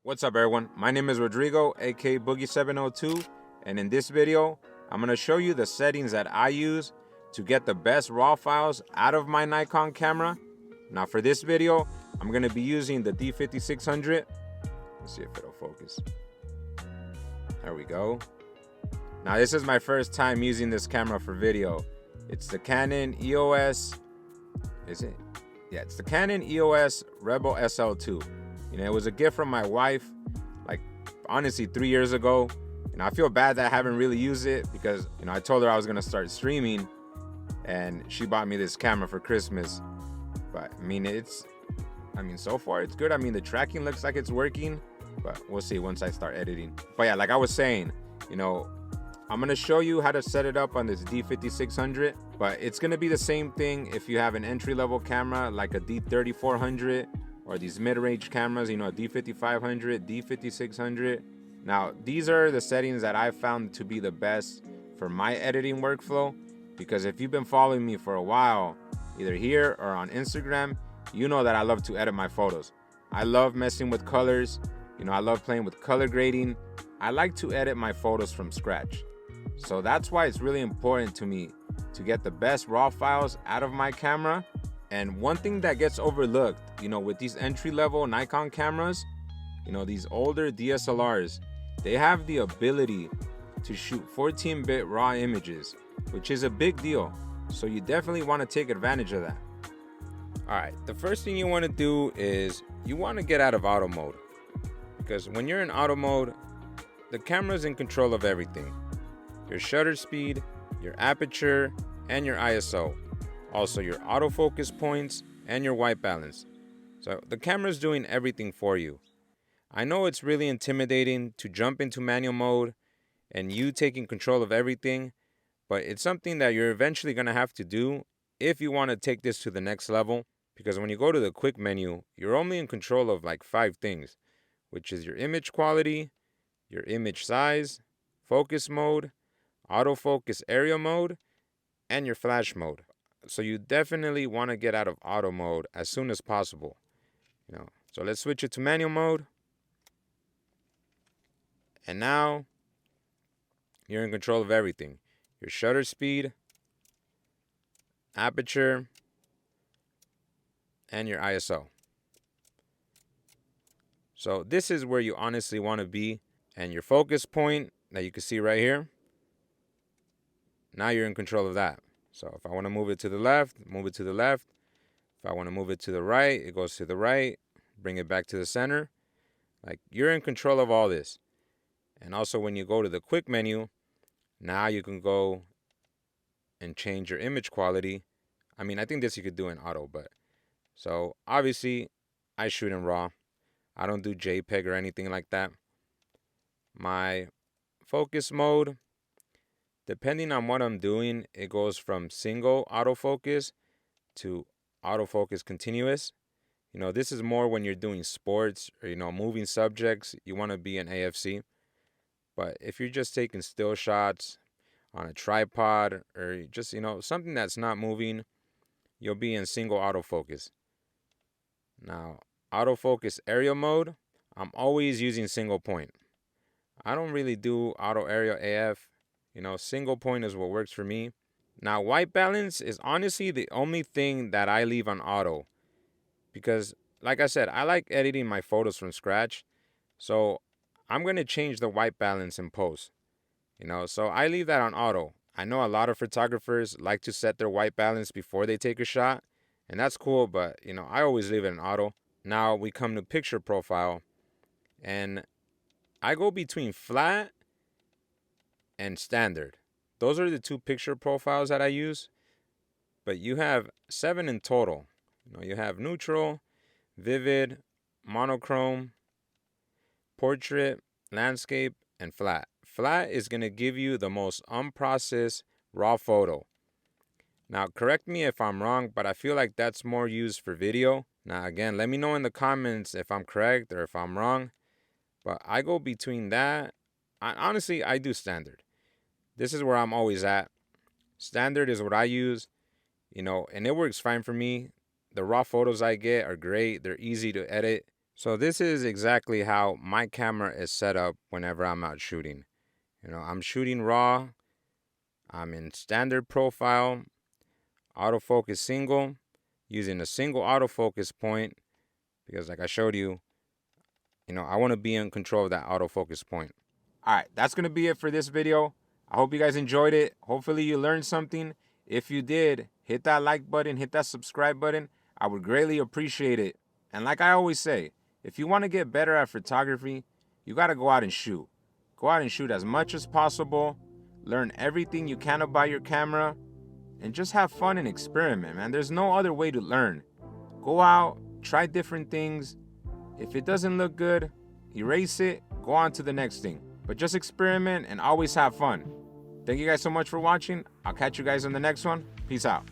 What's up everyone, my name is Rodrigo, aka Boogie702, and in this video, I'm going to show you the settings that I use to get the best RAW files out of my Nikon camera. Now for this video, I'm going to be using the D5600. Let's see if it'll focus. There we go. Now this is my first time using this camera for video. It's the Canon EOS, is it? Yeah, it's the Canon EOS Rebel SL2. You know, it was a gift from my wife, like honestly 3 years ago. You know, I feel bad that I haven't really used it because, you know, I told her I was gonna start streaming and she bought me this camera for Christmas. But I mean, so far it's good. I mean, the tracking looks like it's working, but we'll see once I start editing. But yeah, like I was saying, you know, I'm gonna show you how to set it up on this D5600, but it's gonna be the same thing if you have an entry-level camera like a D3400 or these mid-range cameras, you know, D5500, D5600. Now, these are the settings that I found to be the best for my editing workflow, because if you've been following me for a while, either here or on Instagram, you know that I love to edit my photos. I love messing with colors, you know, I love playing with color grading. I like to edit my photos from scratch. So that's why it's really important to me to get the best RAW files out of my camera. And one thing that gets overlooked, you know, with these entry-level Nikon cameras, you know, these older DSLRs, they have the ability to shoot 14-bit RAW images, which is a big deal. So you definitely want to take advantage of that. All right, the first thing you want to do is you want to get out of auto mode, because when you're in auto mode, the camera's in control of everything. Your shutter speed, your aperture, and your ISO. Also your autofocus points and your white balance. So the camera's doing everything for you. I know it's really intimidating to jump into manual mode and you taking control of everything, but it's something that you're eventually going to have to do if you want to take this to the next level, because when you go to the quick menu, you're only in control of like 5 things, which is your image quality, your image size, focus mode, autofocus area mode, and your flash mode. So you definitely want to get out of auto mode as soon as possible. You know, so let's switch it to manual mode. And now you're in control of everything. Your shutter speed, aperture, and your ISO. So this is where you honestly want to be. And your focus point that you can see right here, now you're in control of that. So if I want to move it to the left, move it to the left. If I want to move it to the right, it goes to the right. Bring it back to the center. Like, you're in control of all this. And also when you go to the quick menu, now you can go and change your image quality. I mean, I think this you could do in auto, but so obviously I shoot in RAW. I don't do JPEG or anything like that. My focus mode, depending on what I'm doing, it goes from single autofocus to autofocus continuous. You know, this is more when you're doing sports or, you know, moving subjects. You want to be in AFC. But if you're just taking still shots on a tripod or just, you know, something that's not moving, you'll be in single autofocus. Now, autofocus area mode, I'm always using single point. I don't really do auto area AF. You know, single point is what works for me. Now, white balance is honestly the only thing that I leave on auto, because, like I said, I like editing my photos from scratch. So I'm going to change the white balance in post. You know, so I leave that on auto. I know a lot of photographers like to set their white balance before they take a shot, and that's cool, but, you know, I always leave it in auto. Now we come to picture profile, and I go between flat and standard. Those are the 2 picture profiles that I use, but you have 7 in total. You know, you have neutral, vivid, monochrome, portrait, landscape, and flat. Flat is going to give you the most unprocessed raw photo. Now, correct me if I'm wrong, but I feel like that's more used for video. Now, again, let me know in the comments if I'm correct or if I'm wrong, but I go between that. Honestly, I do standard. This is where I'm always at. Standard is what I use, you know, and it works fine for me. The raw photos I get are great. They're easy to edit. So this is exactly how my camera is set up whenever I'm out shooting. I'm shooting raw, I'm in standard profile, autofocus single, using a single autofocus point because like I showed you, I want to be in control of that autofocus point. All right, that's going to be it for this video. I hope you guys enjoyed it. Hopefully you learned something. If you did, hit that like button, hit that subscribe button. I would greatly appreciate it. And like I always say, if you want to get better at photography, you got to go out and shoot. Go out and shoot as much as possible. Learn everything you can about your camera. And just have fun and experiment, man. There's no other way to learn. Go out, try different things. If it doesn't look good, erase it, go on to the next thing. But just experiment and always have fun. Thank you guys so much for watching. I'll catch you guys on the next one. Peace out.